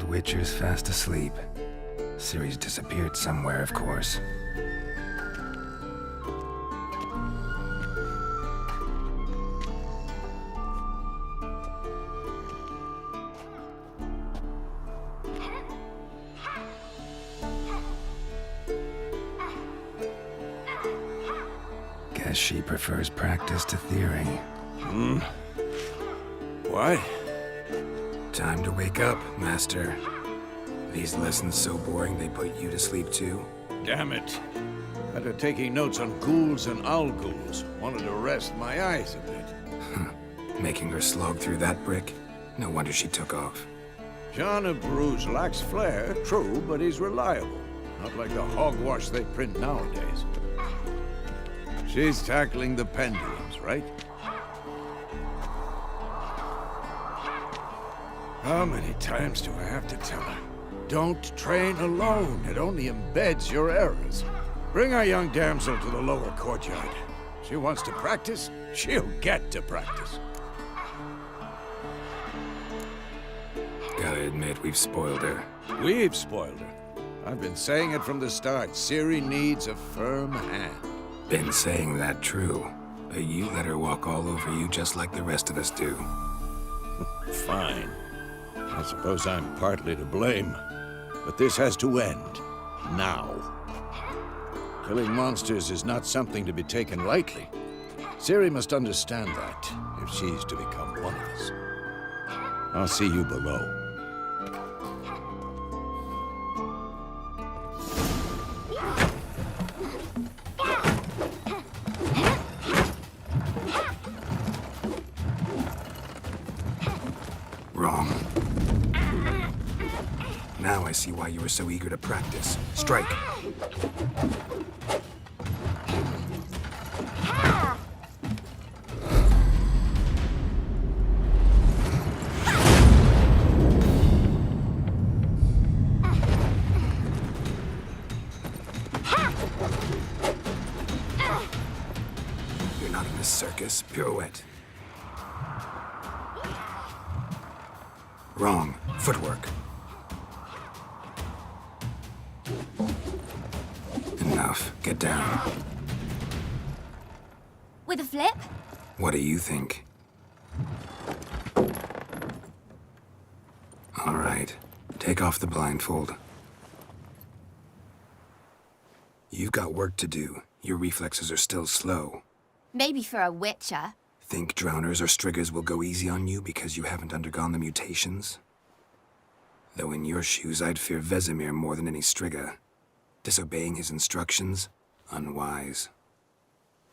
old Witcher's fast asleep. Ciri's disappeared somewhere, of course. Guess she prefers practice to theory. What? Time to wake up, Master. These lessons so boring they put you to sleep too? Damn it. After taking notes on ghouls and owl-ghouls, wanted to rest my eyes a bit. Making her slog through that brick? No wonder she took off. John of Bruges lacks flair, true, but he's reliable. Not like the hogwash they print nowadays. She's tackling the pendulums, right? How many times do I have to tell her? Don't train alone. It only embeds your errors. Bring our young damsel to the lower courtyard. She wants to practice, she'll get to practice. Gotta admit, we've spoiled her. We've spoiled her. I've been saying it from the start. Ciri needs a firm hand. Been saying that true. But you let her walk all over you just like the rest of us do. Fine. I suppose I'm partly to blame. But this has to end. Now. Killing monsters is not something to be taken lightly. Ciri must understand that, if she's to become one of us. I'll see you below. Wrong. Now I see why you were so eager to practice. Strike. You're not in a circus. Pirouette. Wrong. Footwork. Enough. Get down. With a flip? What do you think? All right. Take off the blindfold. You've got work to do. Your reflexes are still slow. Maybe for a witcher. Think drowners or striggers will go easy on you because you haven't undergone the mutations? Though in your shoes, I'd fear Vesemir more than any strigger. Disobeying his instructions? Unwise.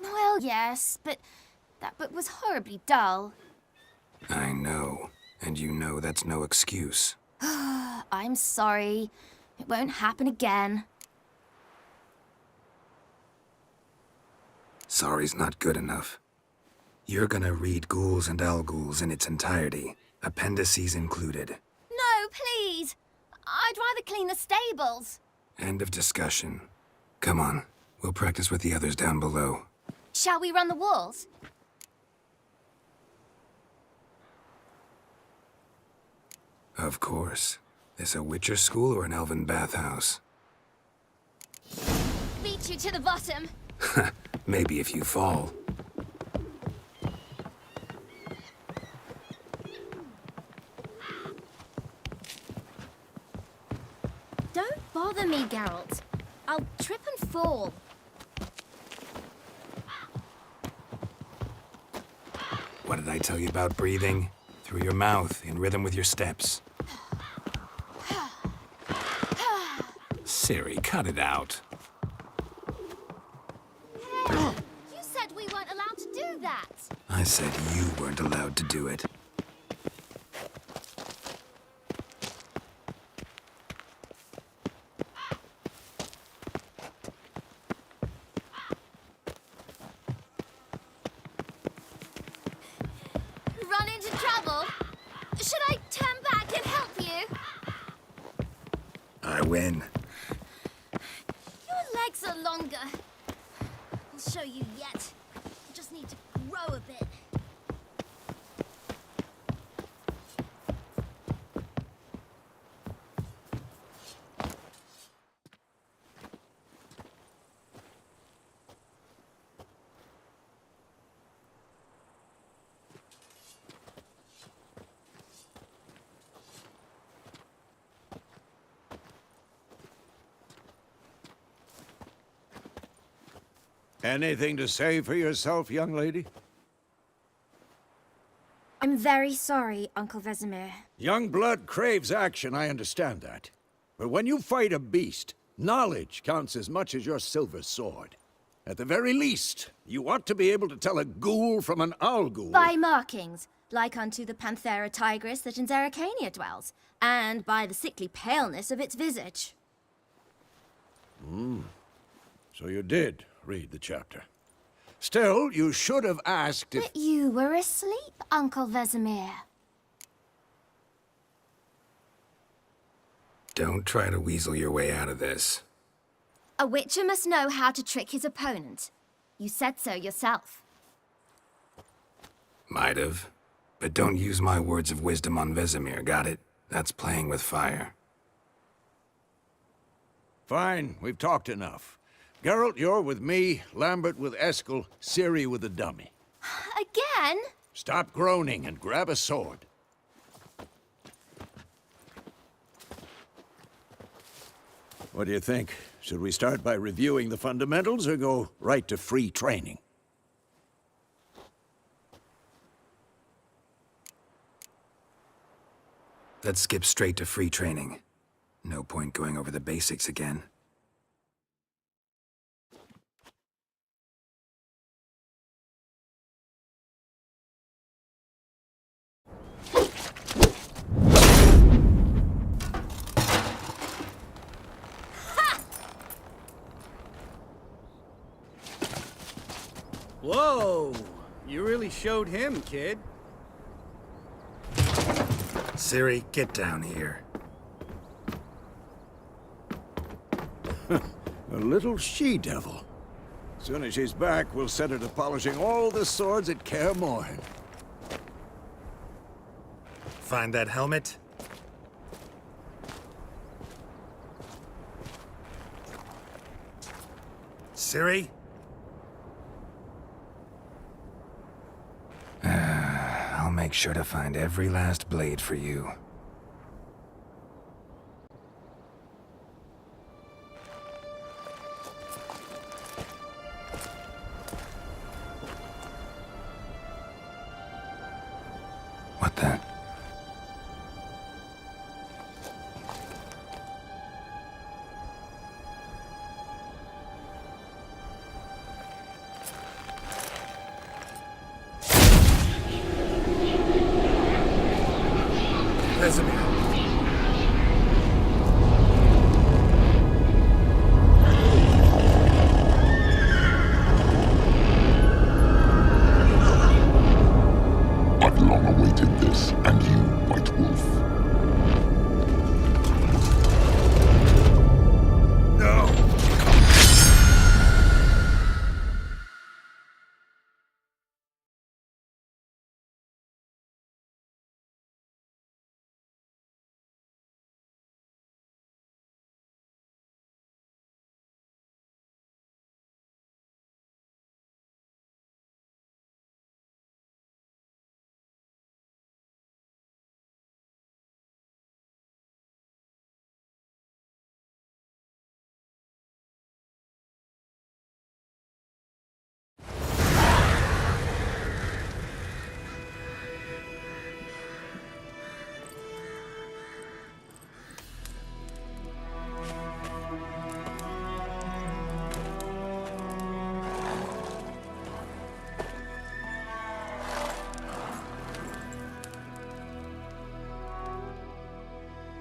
Well, yes, but that book was horribly dull. I know. And you know that's no excuse. I'm sorry. It won't happen again. Sorry's not good enough. You're gonna read Ghouls and Owl-Ghouls in its entirety, appendices included. No, please! I'd rather clean the stables. End of discussion. Come on, we'll practice with the others down below. Shall we run the walls? Of course. This a Witcher school or an elven bathhouse? Beat you to the bottom. Maybe if you fall. Don't bother me, Geralt. I'll trip and fall. What did I tell you about breathing? Through your mouth, in rhythm with your steps. Ciri, cut it out. Hey, you said we weren't allowed to do that. I said you weren't allowed to do it. Run into trouble? Should I turn back and help you? I win. Your legs are longer. I'll show you yet. You just need to grow a bit. Anything to say for yourself, young lady? I'm very sorry, Uncle Vesemir. Young blood craves action, I understand that. But when you fight a beast, knowledge counts as much as your silver sword. At the very least, you ought to be able to tell a ghoul from an owl ghoul. By markings, like unto the Panthera tigris that in Zeracania dwells, and by the sickly paleness of its visage. So you did read the chapter. Still, you should have asked if... But you were asleep, Uncle Vesemir. Don't try to weasel your way out of this. A witcher must know how to trick his opponent. You said so yourself. Might have. But don't use my words of wisdom on Vesemir, got it? That's playing with fire. Fine, we've talked enough. Geralt, you're with me, Lambert with Eskel, Ciri with the dummy. Again? Stop groaning and grab a sword. What do you think? Should we start by reviewing the fundamentals or go right to free training? Let's skip straight to free training. No point going over the basics again. Whoa! You really showed him, kid. Ciri, get down here. A little she-devil. Soon as she's back, we'll set her to polishing all the swords at Kaer Morhen. Find that helmet? Ciri? I'll make sure to find every last blade for you. What the? Vesemir. I've long awaited this, and you, White Wolf. No!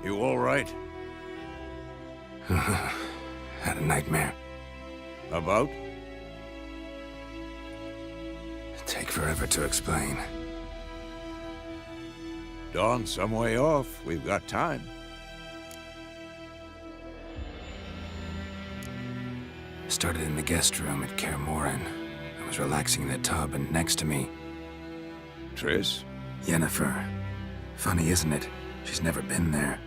You all right? Had a nightmare. About? Take forever to explain. Dawn's some way off. We've got time. Started in the guest room at Kaer Morhen. I was relaxing in the tub, and next to me, Triss? Yennefer. Funny, isn't it? She's never been there.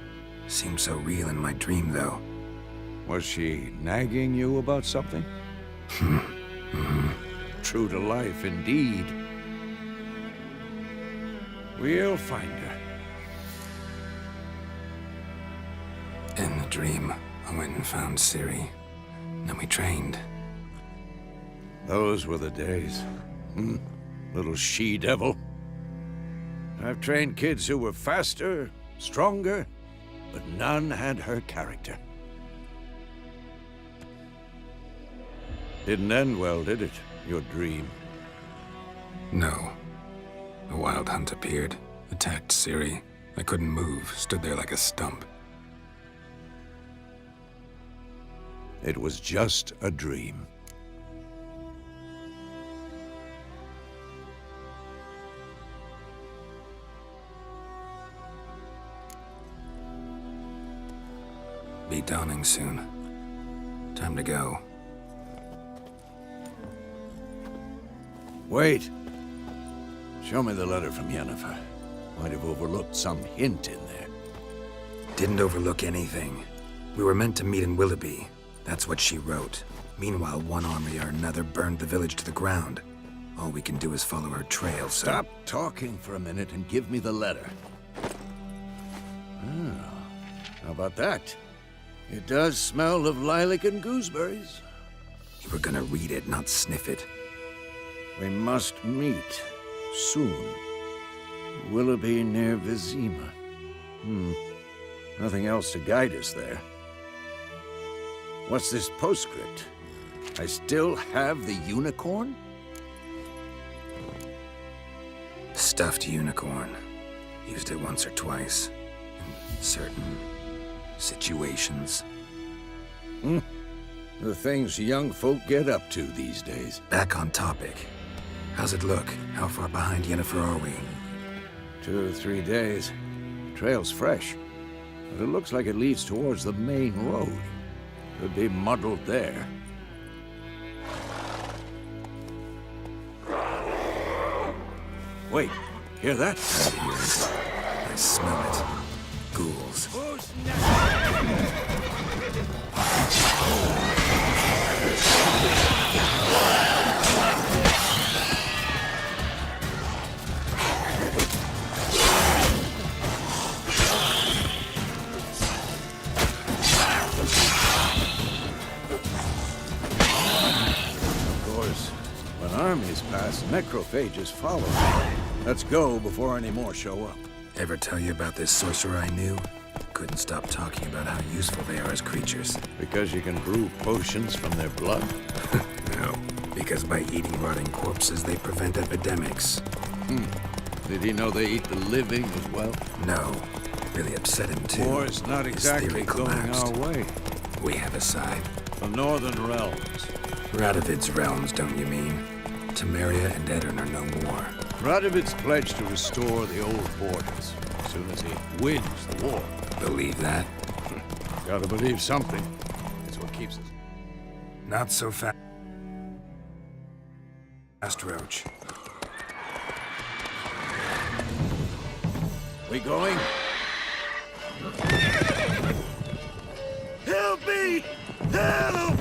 Seemed so real in my dream, though. Was she nagging you about something? True to life, indeed. We'll find her. In the dream, I went and found Ciri. Then we trained. Those were the days. Little she-devil. I've trained kids who were faster, stronger, but none had her character. Didn't end well, did it? Your dream? No. A wild hunt appeared, attacked Ciri. I couldn't move, stood there like a stump. It was just a dream. Be dawning soon. Time to go. Wait. Show me the letter from Yennefer. Might have overlooked some hint in there. Didn't overlook anything. We were meant to meet in Willoughby. That's what she wrote. Meanwhile, one army or another burned the village to the ground. All we can do is follow her trail, so... Stop talking for a minute and give me the letter. How about that? It does smell of lilac and gooseberries. You were gonna read it, not sniff it. We must meet soon. Willoughby near Vizima. Nothing else to guide us there. What's this postscript? I still have the unicorn? Stuffed unicorn. Used it once or twice. In certain situations. The things young folk get up to these days. Back on topic. How's it look? How far behind Yennefer are we? 2 or 3 days. Trail's fresh, but it looks like it leads towards the main road. Could be muddled there. Wait, hear that? I hear it. I smell it. Ghouls. Armies pass, necrophages follow. Let's go before any more show up. Ever tell you about this sorcerer I knew? Couldn't stop talking about how useful they are as creatures. Because you can brew potions from their blood? No, because by eating rotting corpses, they prevent epidemics. Did he know they eat the living as well? No. Really upset him, too. War's not His exactly theory going collapsed. our way. We have a side. The Northern Realms. Radovid's realms, don't you mean? Temeria and Edirn are no more. Radovid's pledged to restore the old borders as soon as he wins the war. Believe that? Gotta believe something. It's what keeps us. Not so fast, Roach. We going? Help me! Help!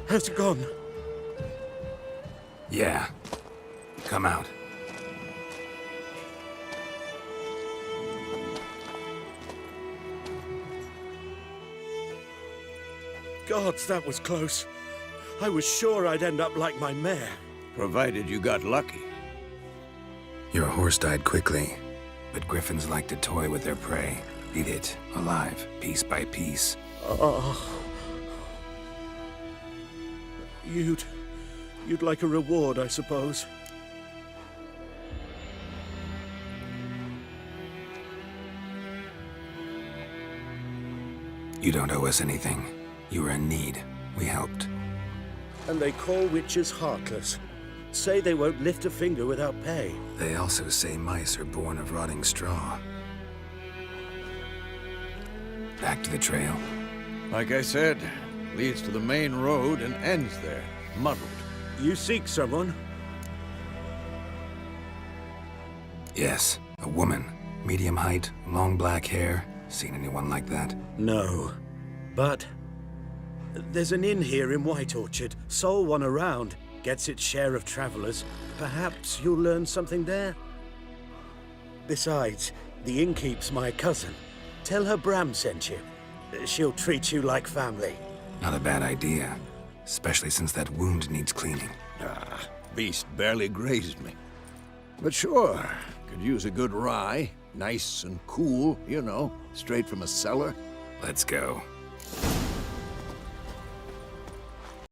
Has it gone? Yeah. Come out. Gods, that was close. I was sure I'd end up like my mare. Provided you got lucky. Your horse died quickly, but griffins like to toy with their prey. Eat it, alive, piece by piece. Oh. You'd like a reward, I suppose. You don't owe us anything. You were in need. We helped. And they call witches heartless. Say they won't lift a finger without pay. They also say mice are born of rotting straw. Back to the trail. Like I said, leads to the main road and ends there, muddled. You seek someone? Yes, a woman. Medium height, long black hair. Seen anyone like that? No. But there's an inn here in White Orchard. Sole one around. Gets its share of travelers. Perhaps you'll learn something there? Besides, the innkeep's my cousin. Tell her Bram sent you. She'll treat you like family. Not a bad idea. Especially since that wound needs cleaning. Beast barely grazed me. But sure, could use a good rye. Nice and cool, you know, straight from a cellar. Let's go.